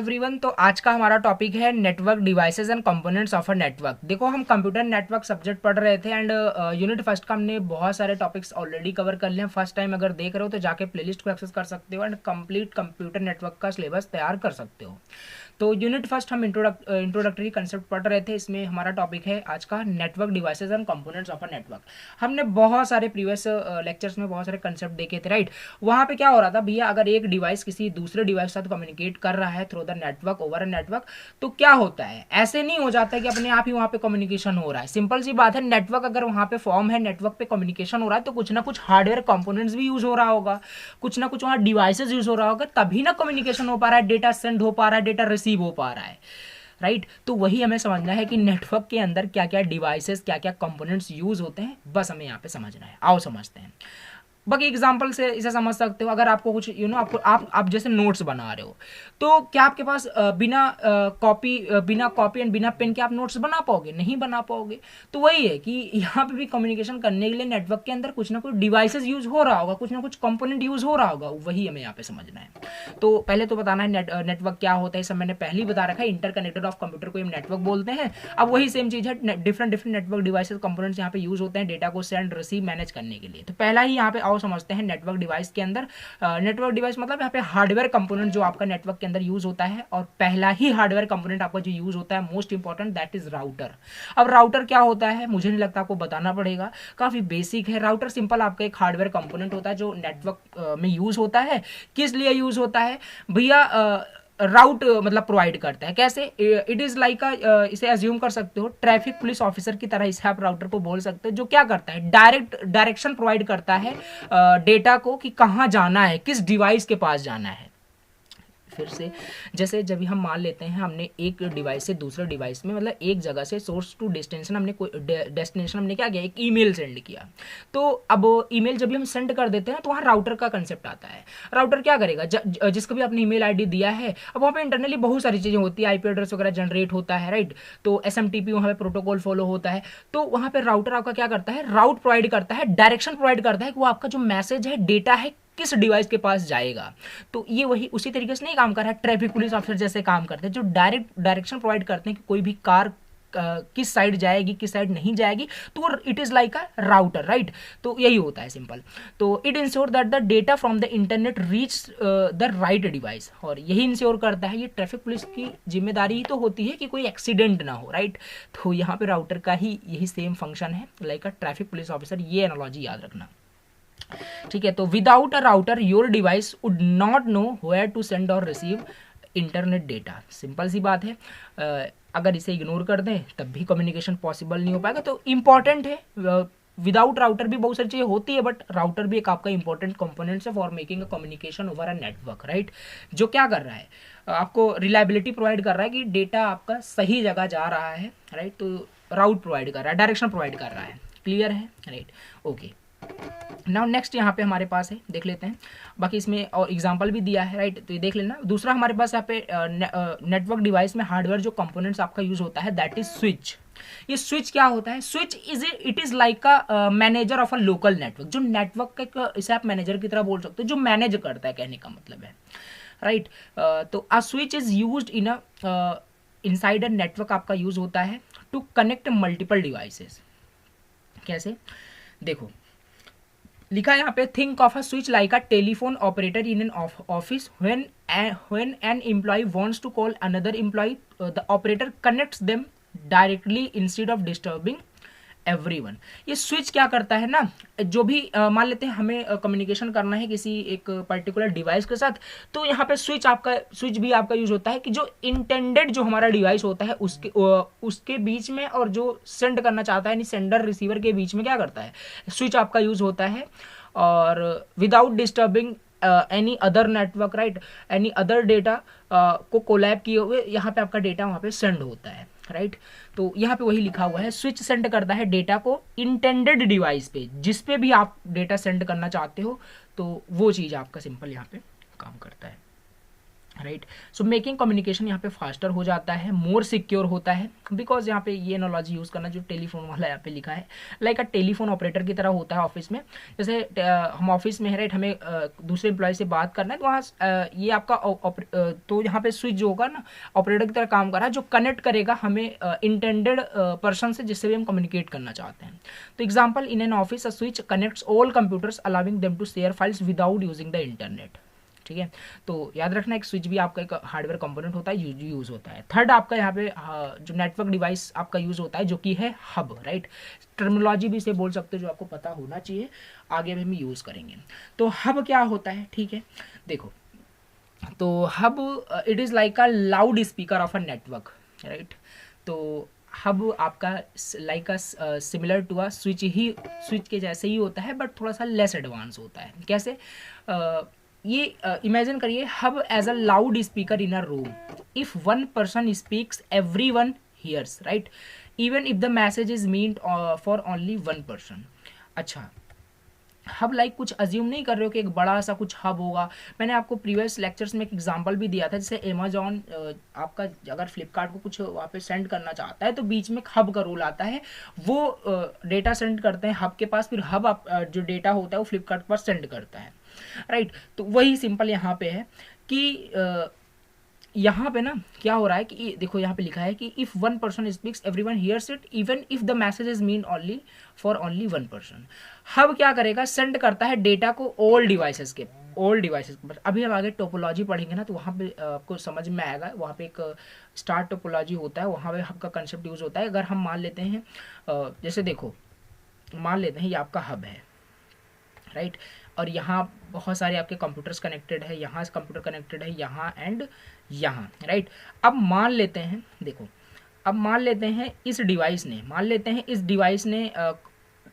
Everyone, तो आज का हमारा टॉपिक है network devices and components of a network. देखो, हम कंप्यूटर नेटवर्क सब्जेक्ट पढ़ रहे थे एंड यूनिट फर्स्ट का हमने बहुत सारे टॉपिक्स ऑलरेडी कवर कर लिए हैं। फर्स्ट टाइम अगर देख रहे हो तो जाके प्लेलिस्ट को एक्सेस कर सकते हो एंड कंप्लीट कंप्यूटर नेटवर्क का सिलेबस तैयार कर सकते हो। तो यूनिट फर्स्ट हम इंट्रोडक्टरी कंसेप्ट पढ़ रहे थे। इसमें हमारा टॉपिक है आज का network devices and components of a network. हमने बहुत सारे प्रीवियस लेक्चर्स में बहुत सारे कंसेप्ट देखे थे, राइट। वहाँ पे क्या हो रहा था भैया, अगर एक डिवाइस किसी दूसरे डिवाइस के साथ कम्युनिकेट कर रहा है through the network over a network, तो क्या होता है, ऐसे नहीं हो जाता है कि अपने आप ही वहाँ पे कम्युनिकेशन हो रहा है। सिंपल सी बात है, नेटवर्क अगर वहाँ पे फॉर्म है, नेटवर्क पे कम्युनिकेशन हो रहा है, तो कुछ ना कुछ हार्डवेयर कंपोनेंट्स भी यूज हो रहा होगा, कुछ ना कुछ वहाँ डिवाइसेज यूज हो रहा होगा, तभी ना कम्युनिकेशन हो पा रहा है, डेटा सेंड हो पा रहा है, डेटा रिसीव हो पा रहा है, राइट। तो वही हमें समझना है कि नेटवर्क के अंदर क्या क्या डिवाइसेस, क्या क्या कंपोनेंट्स यूज होते हैं, बस हमें यहाँ पे समझना है। आओ समझते हैं। बाकी एग्जांपल से इसे समझ सकते हो। अगर आपको कुछ आपको आप जैसे नोट्स बना रहे हो, तो क्या आपके पास बिना कॉपी एंड बिना पेन के आप नोट्स बना पाओगे? नहीं बना पाओगे। तो वही है कि यहाँ पे भी कम्युनिकेशन करने के लिए नेटवर्क के अंदर कुछ ना कुछ डिवाइसेस यूज हो रहा होगा, कुछ ना कुछ कंपोनेंट यूज हो रहा होगा, वही हमें यहाँ पे समझना है। तो पहले तो बताना है नेटवर्क क्या होता है। सब मैंने पहले ही बता रखा है, इंटरकनेक्टेड ऑफ कंप्यूटर को हम नेटवर्क बोलते हैं। अब वही सेम चीज है, different different network devices components यहाँ पे यूज होते हैं डेटा को सेंड रिसीव मैनेज करने के लिए। तो पहला ही यहाँ पे आओ समझते हैं नेटवर्क डिवाइस के अंदर। नेटवर्क डिवाइस मतलब यहाँ पे हार्डवेयर कंपोनेंट जो आपका नेटवर्क के अंदर यूज होता है, और पहला ही हार्डवेयर कंपोनेंट आपका जो यूज होता है most important, that is router. अब राउटर क्या होता है मुझे नहीं लगता आपको बताना पड़ेगा, काफी बेसिक है। राउटर सिंपल आपका एक हार्डवेयर कंपोनेंट होता है जो नेटवर्क में यूज होता है। किस लिए यूज होता है भैया? राउट मतलब प्रोवाइड करता है। कैसे? इट इज लाइक इसे अज्यूम कर सकते हो ट्रैफिक पुलिस ऑफिसर की तरह इसे आप राउटर को बोल सकते हो, जो क्या करता है, डायरेक्शन प्रोवाइड करता है डेटा को कि कहाँ जाना है, किस डिवाइस के पास जाना है। फिर से जैसे जब भी हम मान लेते हैं हमने एक डिवाइस से दूसरे डिवाइस में, मतलब एक जगह से सोर्स टू डेस्टिनेशन, हमने कोई डेस्टिनेशन हमने क्या किया, एक ईमेल सेंड किया। तो अब ईमेल जब भी हम सेंड कर देते हैं तो वहाँ राउटर का कंसेप्ट आता है। राउटर क्या करेगा, जिसको भी आपने ईमेल आईडी दिया है, अब वहाँ पे इंटरनली बहुत सारी चीज़ें होती है, आईपी एड्रेस वगैरह जनरेट होता है, राइट। तो एसएमटीपी वहाँ पे प्रोटोकॉल फॉलो होता है। तो वहाँ पे राउटर आपका क्या करता है, राउट प्रोवाइड करता है, डायरेक्शन प्रोवाइड करता है कि वो आपका जो मैसेज है, डेटा है, किस डिवाइस के पास जाएगा। तो ये वही उसी तरीके से नहीं काम कर रहा है, ट्रैफिक पुलिस ऑफिसर जैसे काम करते हैं, जो डायरेक्शन प्रोवाइड करते हैं कि कोई भी कार किस साइड जाएगी, किस साइड नहीं जाएगी। तो it is like a router, right. तो यही होता है सिंपल। तो it ensure that the data from the internet reach the right device, और यही इंश्योर करता है, ये ट्रैफिक पुलिस की जिम्मेदारी ही तो होती है कि कोई एक्सीडेंट ना हो, राइट। तो यहाँ पे राउटर का ही यही सेम फंक्शन है, like a traffic police officer. ये एनालॉजी याद रखना, ठीक है। तो without a router your device would not know where to send और रिसीव इंटरनेट डेटा। सिंपल सी बात है, अगर इसे इग्नोर कर दें तब भी कम्युनिकेशन पॉसिबल नहीं हो पाएगा। तो इंपॉर्टेंट है, विदाउट राउटर भी बहुत सारी चीज़ें होती है, बट राउटर भी एक आपका इंपॉर्टेंट कंपोनेंट है for making a communication over a network, right. जो क्या कर रहा है, आपको रिलायबिलिटी प्रोवाइड कर रहा है कि डेटा आपका सही जगह जा रहा है, राइट। तो राउट प्रोवाइड कर रहा है, डायरेक्शन प्रोवाइड कर रहा है। क्लियर है, राइट, ओके। नाउ नेक्स्ट यहाँ पे हमारे पास है, देख लेते हैं। बाकी इसमें और एग्जांपल भी दिया है, राइट। तो ये देख लेना। दूसरा हमारे पास यहाँ पे नेटवर्क डिवाइस में हार्डवेयर जो कंपोनेंट्स आपका यूज होता है, दैट इज स्विच। ये स्विच क्या होता है? Switch it is like a manager of a local network. जो नेटवर्क का इसे आप मैनेजर की तरह बोल सकते हो, जो मैनेज करता है, कहने का मतलब है, राइट। तो a switch is used in a inside a network आपका यूज होता है टू कनेक्ट मल्टीपल डिवाइसेस। कैसे? देखो लिखा है यहाँ पे, think of a switch like a telephone operator in an office. When an employee wants to call another employee, the operator connects them directly instead of disturbing everyone. ये switch क्या करता है ना, जो भी मान लेते हैं हमें कम्युनिकेशन करना है किसी एक पर्टिकुलर डिवाइस के साथ, तो यहाँ पे स्विच भी आपका यूज होता है कि जो इंटेंडेड जो हमारा डिवाइस होता है उसके बीच में, और जो सेंड करना चाहता है यानी सेंडर रिसीवर के बीच में क्या करता है, स्विच आपका यूज होता है। और without disturbing any other network, right, any other data को कोलैब किए हुए यहाँ पे आपका डेटा वहाँ पे सेंड होता है, राइट। तो यहाँ पे वही लिखा हुआ है, स्विच सेंड करता है डेटा को इंटेंडेड डिवाइस पे, जिस पे भी आप डेटा सेंड करना चाहते हो, तो वो चीज़ आपका सिंपल यहाँ पे काम करता है। राइट। सो मेकिंग कम्युनिकेशन यहाँ पे फास्टर हो जाता है, मोर सिक्योर होता है, बिकॉज यहाँ पे ये एनालॉजी यूज़ करना जो टेलीफोन वाला यहाँ पे लिखा है, लाइक अ टेलीफोन ऑपरेटर की तरह होता है ऑफिस में। जैसे हम ऑफिस में है, राइट, हमें दूसरे एम्प्लॉय से बात करना है, तो वहाँ ये आपका तो यहाँ पे स्विच जो होगा ना, ऑपरेटर की तरह काम कर रहा है, जो कनेक्ट करेगा हमें इंटेंडेड पर्सन से जिससे भी हम कम्युनिकेट करना चाहते हैं। तो example, in an office a switch connects all computers allowing them to share files without using the internet. ठीक है, तो याद रखना एक स्विच भी आपका एक हार्डवेयर कंपोनेंट होता है, यूज होता है। थर्ड आपका यहाँ पे जो नेटवर्क डिवाइस आपका यूज होता है जो कि है हब, राइट। टर्मिनोलॉजी भी इसे बोल सकते हो जो आपको पता होना चाहिए, आगे भी हम यूज करेंगे। तो हब क्या होता है, ठीक है, देखो, तो hub it is like a loud speaker of a network, right. तो हब आपका like a similar to a switch के जैसे ही होता है, बट थोड़ा सा लेस एडवांस होता है। कैसे? ये इमेजिन करिए, hub as a loud speaker in a room, if one person speaks everyone hears, right, even if the message is meant for only one person. अच्छा, हब लाइक कुछ assume नहीं कर रहे हो कि एक बड़ा सा कुछ हब होगा। मैंने आपको प्रीवियस लेक्चर्स में एक एग्जांपल भी दिया था, जैसे अमेजॉन आपका अगर फ्लिपकार्ट को कुछ वहाँ पे सेंड करना चाहता है तो बीच में एक हब का रोल आता है, वो डेटा सेंड करते हैं हब के पास, फिर हब जो डेटा होता है वो फ्लिपकार्ट के पास सेंड करता है, राइट। तो वही सिंपल यहाँ पे है कि यहाँ पे ना क्या हो रहा है कि देखो यहाँ पे लिखा है कि if one person speaks everyone hears it even if the message is mean only for only one person. Hub क्या करेगा, सेंड करता है डेटा को ऑल डिवाइसेस के अभी हम आगे टोपोलॉजी पढ़ेंगे ना, तो वहाँ पे आपको समझ में आएगा। वहाँ पे एक स्टार टोपोलॉजी होता है, वहाँ पे हब का कंसेप्ट यूज होता है। अगर हम मान लेते हैं जैसे देखो, मान लेते हैं ये आपका हब है, राइट, और यहाँ बहुत सारे आपके कंप्यूटर्स कनेक्टेड है, यहाँ कंप्यूटर कनेक्टेड है, यहाँ एंड यहाँ, राइट। अब मान लेते हैं, देखो, अब मान लेते हैं इस डिवाइस ने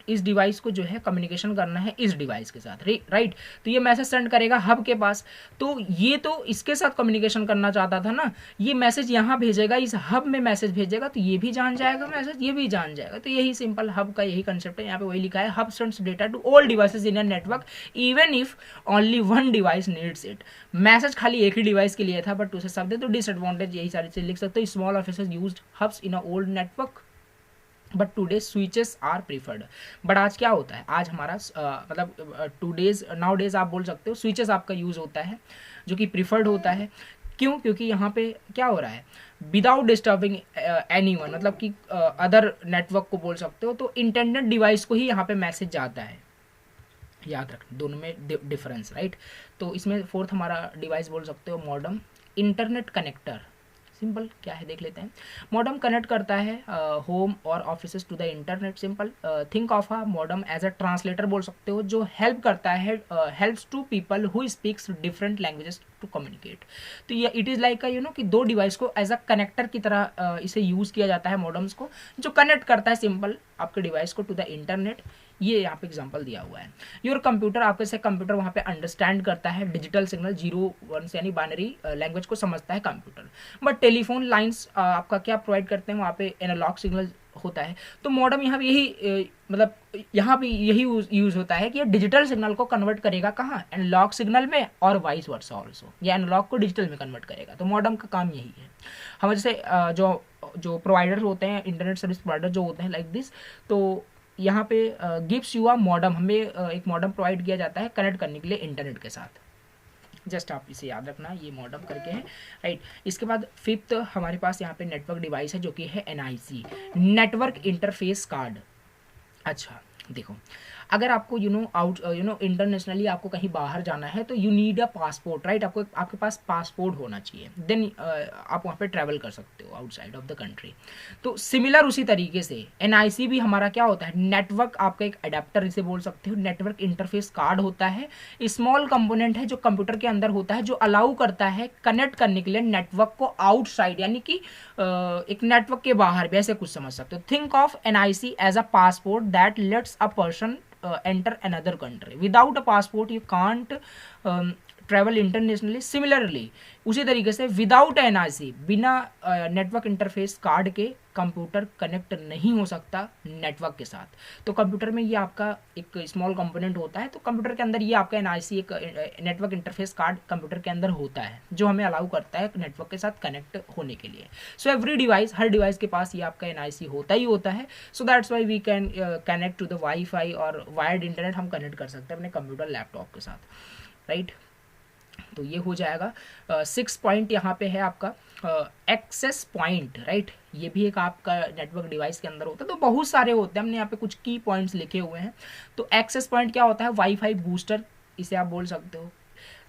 इस डिवाइस को जो है कम्युनिकेशन करना है इस डिवाइस के साथ, राइट। तो ये मैसेज सेंड करेगा हब के पास, तो ये तो इसके साथ कम्युनिकेशन करना चाहता था ना, ये मैसेज यहाँ भेजेगा, इस हब में मैसेज भेजेगा, तो ये भी जान जाएगा मैसेज, ये भी जान जाएगा। तो यही सिंपल हब का यही कंसेप्ट है। यहाँ पे वही लिखा है, hub sends data to all devices in a network even if only one device needs it. Message खाली एक ही डिवाइस के लिए था, बट उसे सब दे तो डिसएडवांटेज यही सारी चीज लिख सकते हो। Small officers used hubs in a old network but today switches are preferred. But आज क्या होता है, आज हमारा मतलब नाउ डेज आप बोल सकते हो स्विचेस आपका यूज होता है जो कि प्रीफर्ड होता है। क्यों? क्योंकि यहाँ पे क्या हो रहा है, विदाउट डिस्टर्बिंग एनीवन, मतलब कि अदर नेटवर्क को बोल सकते हो, तो इंटरनेट डिवाइस को ही यहाँ पे मैसेज जाता है। याद रखना दोनों में डिफरेंस, राइट। तो इसमें फोर्थ हमारा डिवाइस बोल सकते हो मॉडेम इंटरनेट कनेक्टर। सिंपल क्या है देख लेते हैं। मॉडेम कनेक्ट करता है होम और offices to the internet. Simple think of a modem as a translator बोल सकते हो, जो हेल्प करता है, helps to people who speaks different languages to communicate. तो ये इट इज़ लाइक कि दो डिवाइस को एज अ कनेक्टर की तरह इसे यूज़ किया जाता है मॉडेम्स को, जो कनेक्ट करता है सिंपल आपके डिवाइस को टू द इंटरनेट। ये यहाँ पे एग्जांपल दिया हुआ है। योर कंप्यूटर, आपके से कंप्यूटर वहाँ पे अंडरस्टैंड करता है डिजिटल सिग्नल 0 1 यानी बाइनरी लैंग्वेज को समझता है कंप्यूटर। बट टेलीफोन लाइंस आपका क्या प्रोवाइड करते हैं, वहाँ पे एनालॉग सिग्नल होता है। तो मॉडेम यहाँ पे यही मतलब यहाँ पे यही यूज होता है कि ये डिजिटल सिग्नल को कन्वर्ट करेगा कहाँ, एनालॉग सिग्नल में, और वाइस वर्सा ऑल्सो, या एनालॉग को डिजिटल में कन्वर्ट करेगा। तो मॉडेम का काम यही है। हम जैसे जो प्रोवाइडर होते हैं, इंटरनेट सर्विस प्रोवाइडर जो होते हैं लाइक दिस, तो यहाँ पे गिव्स यू अ मॉडेम, हमें एक मॉडेम प्रोवाइड किया जाता है कनेक्ट करने के लिए इंटरनेट के साथ। जस्ट आप इसे याद रखना, ये मॉडेम करके है, राइट। इसके बाद फिफ्थ हमारे पास यहाँ पे नेटवर्क डिवाइस है जो कि है NIC, नेटवर्क इंटरफेस कार्ड। अच्छा देखो, अगर आपको इंटरनेशनली आपको कहीं बाहर जाना है तो you need a passport, right. आपके पास पासपोर्ट होना चाहिए, देन आप वहाँ पे ट्रैवल कर सकते हो आउटसाइड ऑफ द कंट्री। तो सिमिलर उसी तरीके से NIC भी हमारा क्या होता है, नेटवर्क, आपका एक अडेप्टर इसे बोल सकते हो, नेटवर्क इंटरफेस कार्ड होता है। स्मॉल कंपोनेंट है जो कंप्यूटर के अंदर होता है, जो अलाउ करता है कनेक्ट करने के लिए नेटवर्क को आउटसाइड, यानी कि एक नेटवर्क के बाहर भी, ऐसे कुछ समझ सकते हो। Think of NIC as a passport that lets a person enter another country. Without a passport you can't travel internationally. Similarly उसी तरीके से विदाउट NIC, बिना नेटवर्क इंटरफेस कार्ड के कंप्यूटर कनेक्ट नहीं हो सकता नेटवर्क के साथ। तो कंप्यूटर में ये आपका एक स्मॉल कंपोनेंट होता है, तो कंप्यूटर के अंदर ये आपका एनआईसी एक नेटवर्क इंटरफेस कार्ड कंप्यूटर के अंदर होता है जो हमें अलाउ करता है नेटवर्क के साथ कनेक्ट होने के लिए। सो एवरी डिवाइस, हर डिवाइस के पास ये आपका एनआईसी होता ही होता है। So that's why we can connect to the wifi और वायर्ड इंटरनेट हम कनेक्ट कर सकते हैं अपने कंप्यूटर लैपटॉप के साथ, राइट। तो ये हो जाएगा। 6 पॉइंट यहाँ पे है आपका एक्सेस पॉइंट, राइट। ये भी एक आपका नेटवर्क डिवाइस के अंदर होता है, तो बहुत सारे होते हैं, हमने यहाँ पे कुछ की पॉइंट्स लिखे हुए हैं। तो एक्सेस पॉइंट क्या होता है? वाईफाई बूस्टर, इसे आप बोल सकते हो,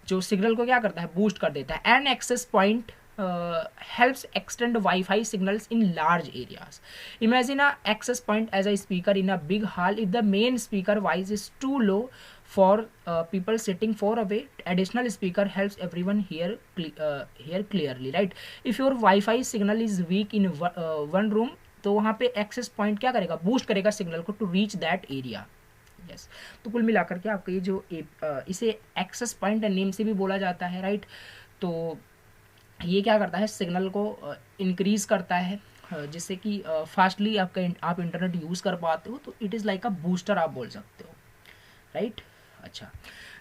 जो सिग्नल को क्या करता है? बूस्ट कर देता है। An access point helps extend Wi-Fi signals in large areas. Imagine a access point as a speaker in a big hall. If the main speaker voice is too low for people sitting far away, additional speaker helps everyone hear clearly, right? If your Wi-Fi signal is weak in one room, तो वहाँ पे access point क्या करेगा? Boost करेगा signal को to reach that area. Yes. तो कुल मिलाकर के आपका ये जो इसे एक्सेस पॉइंट नेम से भी बोला जाता है, राइट। तो ये क्या करता है? सिग्नल को इंक्रीज करता है जिससे कि फास्टली आप इंटरनेट यूज़ कर पाते हो। तो it is like a booster आप बोल सकते हो, राइट। अच्छा,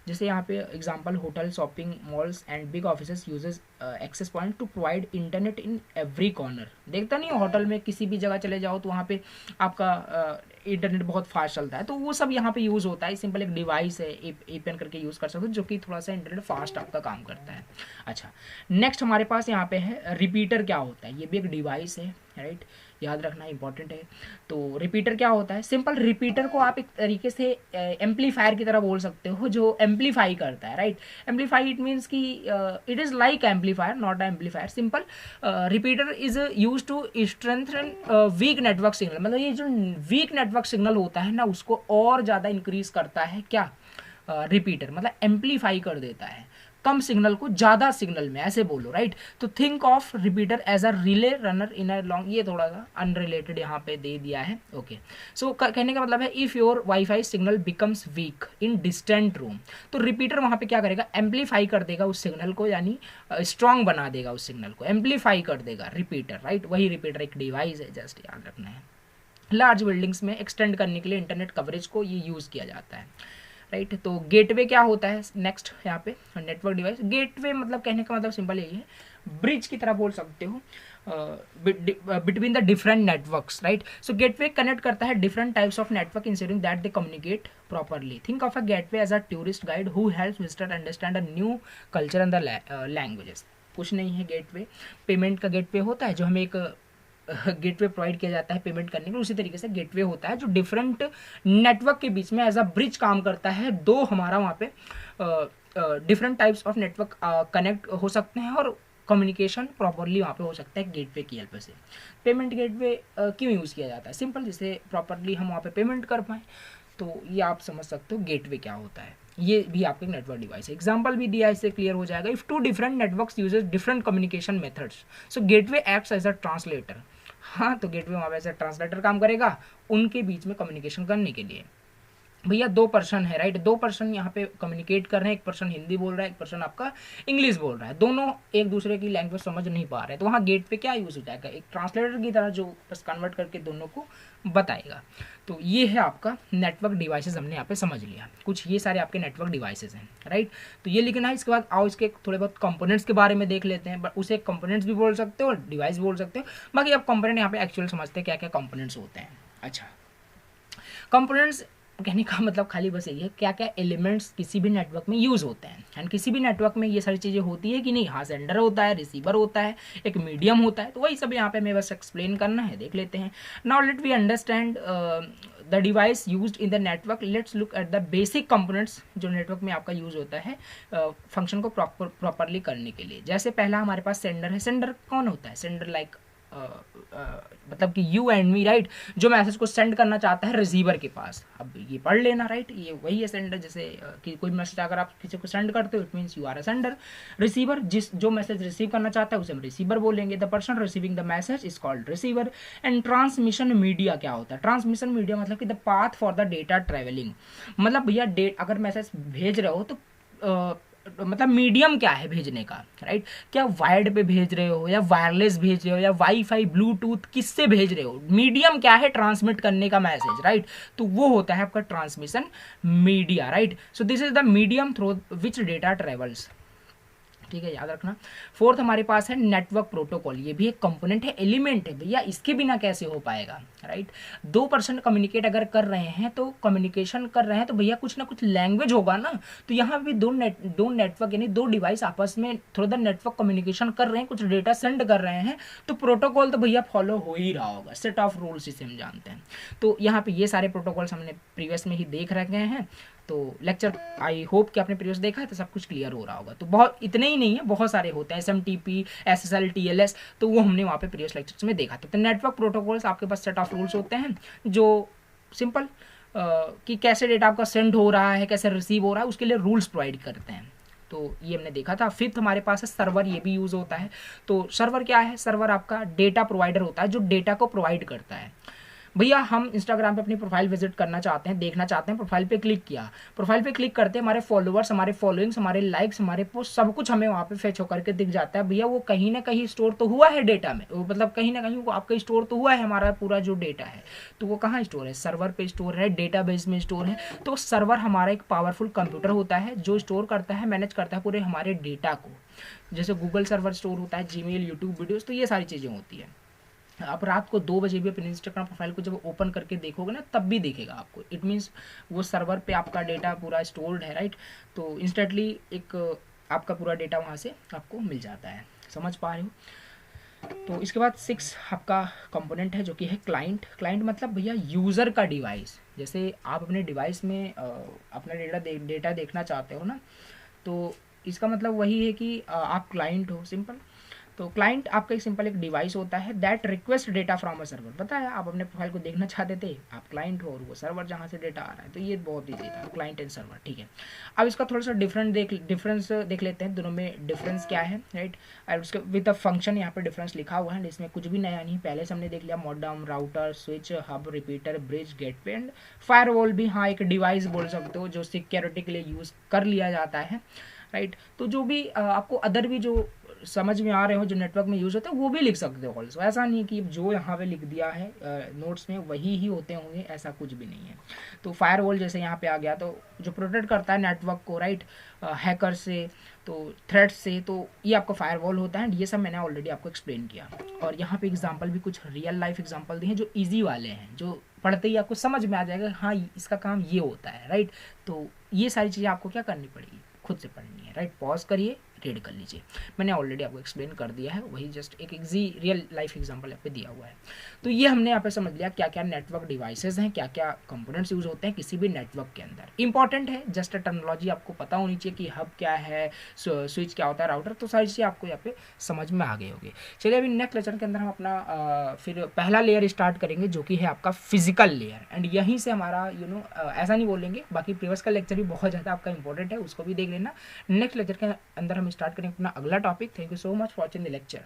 जैसे यहाँ पे example, hotel, shopping malls and big offices uses access point to provide internet in every corner. देखता नहीं, होटल में किसी भी जगह चले जाओ तो वहाँ पे आपका इंटरनेट बहुत फास्ट चलता है, तो वो सब यहाँ पे यूज़ होता है। सिंपल एक डिवाइस है, एपीएन करके यूज़ कर सकते हो, जो कि थोड़ा सा इंटरनेट फास्ट आपका काम करता है। अच्छा, नेक्स्ट हमारे पास यहाँ पे है रिपीटर। क्या होता है? ये भी एक डिवाइस है, राइट, याद रखना इंपॉर्टेंट है। तो रिपीटर क्या होता है? सिंपल, रिपीटर को आप एक तरीके से एम्पलीफायर की तरह बोल सकते हो, जो एम्पलीफाई करता है, राइट। एम्पलीफाई इट मीन्स कि it is like amplifier, not amplifier. Simple, repeater is use to strengthen weak network signal. मतलब ये जो वीक नेटवर्क सिग्नल होता है ना, उसको और ज़्यादा इंक्रीज करता है क्या? रिपीटर मतलब एम्पलीफाई कर देता है कम सिग्नल को ज़्यादा सिग्नल में, ऐसे बोलो, राइट। तो think of repeater as a relay runner in a long, ये थोड़ा सा अनरिलेटेड यहाँ पे दे दिया है, ओके। सो कहने का मतलब है, if your wifi signal becomes week in distant room, तो रिपीटर वहाँ पे क्या करेगा? एम्पलीफाई कर देगा उस सिग्नल को, यानी स्ट्रॉन्ग बना देगा उस सिग्नल को, एम्पलीफाई कर देगा रिपीटर, राइट। वही रिपीटर एक डिवाइस है, जस्ट याद रखना है। लार्ज बिल्डिंग्स में एक्सटेंड करने के लिए इंटरनेट कवरेज को ये यूज़ किया जाता है, राइट। तो गेटवे क्या होता है? नेक्स्ट यहाँ पे नेटवर्क डिवाइस। गेटवे मतलब कहने का मतलब सिंपल यही है, ब्रिज की तरह बोल सकते हो between the different networks, right. So gateway connect करता है different types of network ensuring that they communicate properly. Think of a gateway as a tourist guide who helps visitor understand a new culture and the languages. कुछ नहीं है gateway, payment का gateway होता है, जो हमें एक गेटवे प्रोवाइड किया जाता है पेमेंट करने के लिए। उसी तरीके से गेटवे होता है जो डिफरेंट नेटवर्क के बीच में एज अ ब्रिज काम करता है। दो हमारा वहाँ पे different types of network connect हो सकते हैं और कम्युनिकेशन प्रॉपरली वहाँ पे हो सकता है गेटवे की हेल्प से। पेमेंट गेटवे क्यों यूज़ किया जाता है? सिंपल, जिससे प्रॉपरली हम वहाँ पे पेमेंट कर पाएँ। तो ये आप समझ सकते हो गेटवे क्या होता है। ये भी आपके नेटवर्क डिवाइस है। एग्जांपल भी दिया, इससे क्लियर हो जाएगा। If two different networks uses different communication methods, so gateway acts as a translator. हाँ, तो गेटवे वहाँ पे ऐसा ट्रांसलेटर काम करेगा उनके बीच में कम्युनिकेशन करने के लिए। भैया 2 पर्सन है, राइट, 2 पर्सन यहाँ पे कम्युनिकेट कर रहे हैं, एक पर्सन हिंदी बोल रहा है, एक पर्सन आपका इंग्लिश बोल रहा है, दोनों एक दूसरे की लैंग्वेज समझ नहीं पा रहे हैं, तो वहाँ गेट पे क्या यूज़ हो जाएगा? एक ट्रांसलेटर की तरह, जो बस कन्वर्ट करके दोनों को बताएगा। तो ये है आपका नेटवर्क डिवाइसेस, हमने यहाँ पे समझ लिया। कुछ ये सारे आपके नेटवर्क डिवाइसेस हैं, राइट। तो ये लिखना है। इसके बाद आओ इसके थोड़े बहुत कंपोनेंट्स के बारे में देख लेते हैं। बट उसे कंपोनेंट्स भी बोल सकते हो और डिवाइस बोल सकते हो। बाकी आप कंपोनेंट यहाँ पे एक्चुअल समझते हैं क्या क्या कंपोनेंट्स होते हैं। अच्छा, कंपोनेंट्स कहने का मतलब खाली बस यही है, क्या क्या एलिमेंट्स किसी भी नेटवर्क में यूज़ होते हैं। एंड किसी भी नेटवर्क में ये सारी चीज़ें होती है कि नहीं? हाँ, सेंडर होता है, रिसीवर होता है, एक मीडियम होता है। तो वही सब यहाँ पे हमें बस एक्सप्लेन करना है, देख लेते हैं। Now let we understand the device used in the network. Let's look at the basic components जो नेटवर्क में आपका यूज़ होता है फंक्शन को प्रॉपरली करने के लिए। जैसे पहला हमारे पास सेंडर है। सेंडर कौन होता है? सेंडर लाइक मतलब कि यू एंड मी, राइट, जो मैसेज को सेंड करना चाहता है रिसीवर के पास। अब ये पढ़ लेना, राइट, ये वही है सेंडर। जैसे कि कोई मैसेज अगर आप किसी को सेंड करते हो, it means you are a sender. Receiver, जो मैसेज रिसीव करना चाहता है उसे हम रिसीवर बोलेंगे। The person receiving the message is called receiver. And transmission media क्या होता है? ट्रांसमिशन मीडिया मतलब कि the path for the data travelling. मतलब भैया अगर मैसेज भेज रहे हो तो मतलब मीडियम क्या है भेजने का, राइट। क्या वायर्ड पे भेज रहे हो या वायरलेस भेज रहे हो या वाईफाई ब्लूटूथ, किससे भेज रहे हो, मीडियम क्या है ट्रांसमिट करने का मैसेज, राइट। तो वो होता है आपका transmission media, right. So this is the medium through which data travels, ठीक है, याद रखना। फोर्थ हमारे पास है नेटवर्क प्रोटोकॉल, ये भी एक कंपोनेंट है, एलिमेंट है भैया, इसके बिना कैसे हो पाएगा, राइट। दो पर्सन कम्युनिकेट अगर कर रहे हैं तो कम्युनिकेशन कर रहे हैं तो भैया कुछ ना कुछ लैंग्वेज होगा ना। तो यहाँ भी दो नेटवर्क यानी दो डिवाइस आपस में थ्रू द नेटवर्क कम्युनिकेशन कर रहे हैं, कुछ डेटा सेंड कर रहे हैं, तो प्रोटोकॉल तो भैया फॉलो हो ही रहा होगा, सेट ऑफ रूल्स इसे हम जानते हैं। तो यहाँ पे ये सारे प्रोटोकॉल्स हमने प्रीवियस में ही देख रखे हैं। तो लेक्चर आई होप कि आपने प्रीवियस देखा है तो सब कुछ क्लियर हो रहा होगा। तो बहुत इतने ही नहीं है, बहुत सारे होते हैं, SMTP, SSL, TLS, तो वो हमने वहाँ पे प्रीवियस लेक्चर्स में देखा था। तो नेटवर्क प्रोटोकॉल्स आपके पास सेट ऑफ रूल्स होते हैं जो सिंपल कि कैसे डेटा आपका सेंड हो रहा है, कैसे रिसीव हो रहा है, उसके लिए रूल्स प्रोवाइड करते हैं। तो ये हमने देखा था। फिफ्थ हमारे पास है सर्वर, ये भी यूज़ होता है। तो सर्वर क्या है, सर्वर आपका डेटा प्रोवाइडर होता है जो डेटा को प्रोवाइड करता है। भैया हम इंस्टाग्राम पे अपनी प्रोफाइल विजिट करना चाहते हैं, देखना चाहते हैं, प्रोफाइल पे क्लिक किया, प्रोफाइल पे क्लिक करते हमारे फॉलोअर्स, हमारे फॉलोइंग्स, हमारे लाइक्स, हमारे पोस्ट, सब कुछ हमें वहाँ पे फेच होकर के दिख जाता है। भैया वो कहीं ना कहीं स्टोर तो हुआ है डेटा में, वो मतलब कहीं ना कहीं वो आपका स्टोर तो हुआ है, हमारा पूरा जो डेटा है, तो वो कहाँ स्टोर है, सर्वर पे स्टोर है, डेटाबेस में स्टोर है। तो सर्वर हमारा एक पावरफुल कंप्यूटर होता है जो स्टोर करता है, मैनेज करता है पूरे हमारे डेटा को। जैसे गूगल सर्वर स्टोर होता है, जीमेल, यूट्यूब वीडियोज़, तो ये सारी चीज़ें होती है। आप रात को 2 बजे भी अपने इंस्टाग्राम प्रोफाइल को जब ओपन करके देखोगे ना, तब भी दिखेगा आपको, इट मीन्स वो सर्वर पे आपका डेटा पूरा स्टोर्ड है, राइट। तो इंस्टेंटली एक आपका पूरा डेटा वहाँ से आपको मिल जाता है, समझ पा रहे हो। तो इसके बाद 6 आपका कंपोनेंट है जो कि है क्लाइंट। क्लाइंट मतलब भैया यूज़र का डिवाइस। जैसे आप अपने डिवाइस में अपना डेटा देखना चाहते हो ना, तो इसका मतलब वही है कि आप क्लाइंट हो, सिंपल। तो क्लाइंट आपका एक सिंपल एक डिवाइस होता है that request data from a server. पता है, आप अपने प्रोफाइल को देखना चाहते थे, आप क्लाइंट हो और वो सर्वर जहाँ से डेटा आ रहा है। तो ये बहुत ईजी था, क्लाइंट एंड सर्वर, ठीक है। अब इसका थोड़ा सा डिफरेंस देख लेते हैं, दोनों में डिफरेंस क्या है, राइट। और उसके विद अ फंक्शन यहाँ पे डिफरेंस लिखा हुआ है, इसमें कुछ भी नया नहीं, पहले से हमने देख लिया। Modem, router, switch, hub, repeater, bridge, gateway and firewall भी हाँ एक डिवाइस बोल सकते हो जो सिक्योरिटी के लिए यूज़ कर लिया जाता है, राइट। तो जो भी आपको अदर भी जो समझ में आ रहे हो जो नेटवर्क में यूज़ होते हैं वो भी लिख सकते हो ऑल्सो। ऐसा नहीं कि जो यहाँ पे लिख दिया है नोट्स में वही ही होते होंगे, ऐसा कुछ भी नहीं है। तो फायरवॉल जैसे यहाँ पे आ गया, तो जो प्रोटेक्ट करता है नेटवर्क को, राइट, हैकर से, तो थ्रेट से, तो ये आपका फायरवॉल होता है। ये सब मैंने ऑलरेडी आपको एक्सप्लेन किया। और यहाँ पे एग्जाम्पल भी कुछ रियल लाइफ एग्जाम्पल दिए हैं जो ईजी वाले हैं, जो पढ़ते ही आपको समझ में आ जाएगा हाँ इसका काम ये होता है, राइट। तो ये सारी चीज़ें आपको क्या करनी पड़ेगी, खुद से पढ़नी है, राइट। पॉज करिए, रीड कर लीजिए, मैंने ऑलरेडी आपको एक्सप्लेन कर दिया है, वही जस्ट एक इजी रियल लाइफ एग्जांपल यहाँ पे दिया हुआ है। तो ये हमने यहाँ पे समझ लिया क्या क्या नेटवर्क डिवाइसेस हैं, क्या क्या कंपोनेंट्स यूज होते हैं किसी भी नेटवर्क के अंदर। इंपॉर्टेंट है, जस्ट टर्मिनोलॉजी आपको पता होनी चाहिए कि हब क्या है, स्विच क्या होता है, राउटर, तो सारी चीज़ें आपको यहाँ पे समझ में आ गई होगी। चलिए अभी नेक्स्ट लेक्चर के अंदर हम अपना फिर पहला लेयर स्टार्ट करेंगे जो कि है आपका फिजिकल लेयर। एंड यहीं से हमारा ऐसा नहीं बोलेंगे, बाकी प्रीवियस का लेक्चर भी बहुत ज़्यादा आपका इंपॉर्टेंट है, उसको भी देख लेना। नेक्स्ट लेक्चर के अंदर हम स्टार्ट करेंगे अपना अगला topic. Thank you so much for watching the lecture.